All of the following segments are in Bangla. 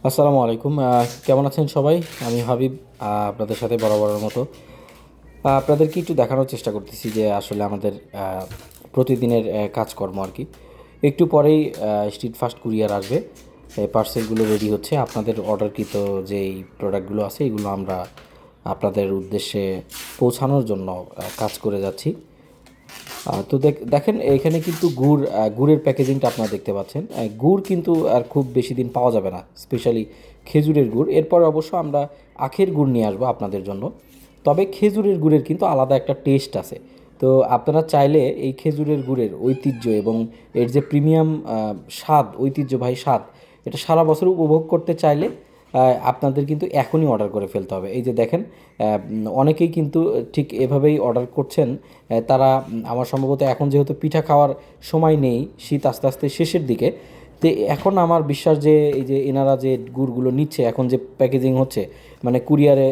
আসসালামু আলাইকুম। কেমন আছেন সবাই? আমি হাবিব, আপনাদের সাথে বরাবরের মতো আপনাদেরকে একটু দেখানোর চেষ্টা করতেছি যে আসলে আমাদের প্রতিদিনের কাজকর্ম আর কি। একটু পরেই স্ট্রিট ফাস্ট কুরিয়ার আসবে, পার্সেলগুলো রেডি হচ্ছে। আপনাদের অর্ডারকৃত যেই প্রোডাক্টগুলো আছে এগুলো আমরা আপনাদের উদ্দেশ্যে পৌঁছানোর জন্য কাজ করে যাচ্ছি। তো দেখেন এখানে কিন্তু গুড়ের প্যাকেজিংটা আপনারা দেখতে পাচ্ছেন। গুড় কিন্তু আর খুব বেশি দিন পাওয়া যাবে না, স্পেশালি খেজুরের গুড়। এরপর অবশ্য আমরা আখের গুড় নিয়ে আসবো আপনাদের জন্য। তবে খেজুরের গুড়ের কিন্তু আলাদা একটা টেস্ট আছে। তো আপনারা চাইলে এই খেজুরের গুড়ের ঐতিহ্য এবং এর যে প্রিমিয়াম স্বাদ, ঐতিহ্যবাহী স্বাদ, এটা সারা বছর উপভোগ করতে চাইলে আপনাদের কিন্তু এখনই অর্ডার করে ফেলতে হবে। এই যে দেখেন, অনেকেই কিন্তু ঠিক এভাবেই অর্ডার করছেন। তারা আমার সম্ভবত এখন যেহেতু পিঠা খাওয়ার সময় নেই, শীত আস্তে আস্তে শেষের দিকে, তো এখন আমার বিশ্বাস যে এই যে এনারা যে গুড়গুলো নিচ্ছে, এখন যে প্যাকেজিং হচ্ছে, মানে কুরিয়ারে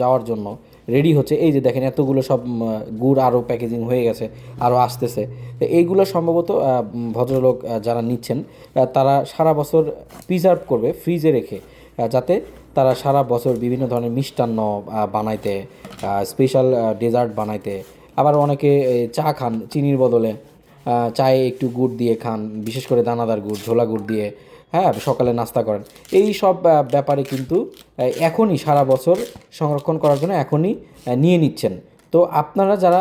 যাওয়ার জন্য রেডি হচ্ছে। এই যে দেখেন এতগুলো সব গুড় আরও প্যাকেজিং হয়ে গেছে, আরও আসতেছে। তো এইগুলো সম্ভবত ভদ্রলোক যারা নিচ্ছেন তারা সারা বছর প্রিজার্ভ করবে ফ্রিজে রেখে, যাতে তারা সারা বছর বিভিন্ন ধরনের মিষ্টান্ন বানাইতে, স্পেশাল ডেজার্ট বানাইতে। আবার অনেকে চা খান চিনির বদলে, চায়ে একটু গুড় দিয়ে খান, বিশেষ করে দানাদার গুড়, ঝোলা গুড় দিয়ে। হ্যাঁ, সকালে নাস্তা করেন। এই সব ব্যাপারে কিন্তু এখনই সারা বছর সংরক্ষণ করার জন্য এখনই নিয়ে নিচ্ছেন। তো আপনারা যারা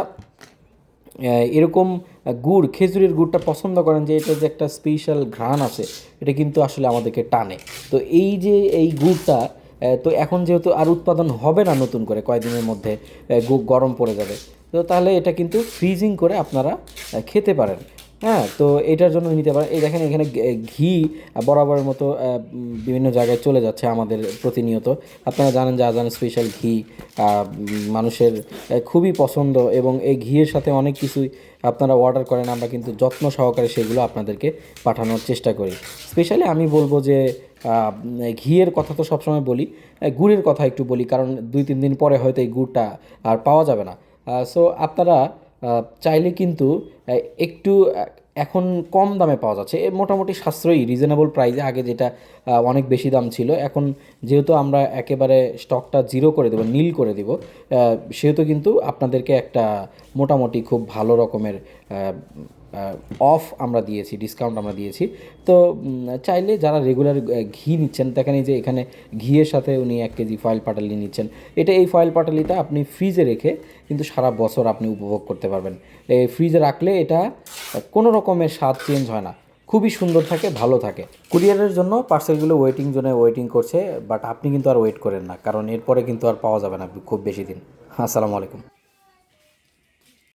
এরকম গুড়, খেজুরের গুড়টা পছন্দ করেন, যে এটা যে একটা স্পেশাল ঘ্রাণ আছে, এটা কিন্তু আসলে আমাদেরকে টানে। তো এই যে এই গুড়টা, তো এখন যেহেতু আর উৎপাদন হবে না নতুন করে, কয়েকদিনের মধ্যে গরম পড়ে যাবে। তো তাহলে এটা কিন্তু ফ্রিজিং করে আপনারা খেতে পারেন। হ্যাঁ, তো এটার জন্য নিতে পারেন। এই দেখেন এখানে ঘি বরাবরের মতো বিভিন্ন জায়গায় চলে যাচ্ছে আমাদের প্রতিনিয়ত। আপনারা জানেন যে আজান স্পেশাল ঘি মানুষের খুবই পছন্দ, এবং এই ঘিয়ের সাথে অনেক কিছুই আপনারা অর্ডার করেন, আমরা কিন্তু যত্ন সহকারে সেগুলো আপনাদেরকে পাঠানোর চেষ্টা করি। স্পেশালি আমি বলবো যে ঘিয়ের কথা তো সবসময় বলি, গুড়ের কথা একটু বলি, কারণ 2-3 দিন পরে হয়তো এই গুড়টা আর পাওয়া যাবে না। সো আপনারা চাইলে কিন্তু একটু এখন কম দামে পাওয়া যাচ্ছে, মোটামুটি সাশ্রয়ী, রিজনেবল প্রাইসে। আগে যেটা অনেক বেশি দাম ছিল, এখন যেহেতু আমরা একেবারে স্টকটা জিরো করে দেবো, নীল করে দেবো, সেহেতু কিন্তু আপনাদেরকে একটা মোটামুটি খুব ভালো রকমের অফ আমরা দিয়েছি, ডিসকাউন্ট আমরা দিয়েছি। তো চাইলে যারা রেগুলার ঘি নিচ্ছেন, দেখেন এই যে এখানে ঘিয়ের সাথে উনি 1 কেজি ফয়েল পাটালি নিচ্ছেন। এই ফয়েল পাটালিটা আপনি ফ্রিজে রেখে কিন্তু সারা বছর আপনি উপভোগ করতে পারবেন। এই ফ্রিজে রাখলে এটা কোনো রকমের স্বাদ চেঞ্জ হয় না, খুবই সুন্দর থাকে, ভালো থাকে। কুরিয়ারের জন্য পার্সেলগুলো ওয়েটিং জোনে ওয়েটিং করছে, বাট আপনি কিন্তু আর ওয়েট করেন না, কারণ এরপরে কিন্তু আর পাওয়া যাবে না খুব বেশি দিন। আসসালামু আলাইকুম।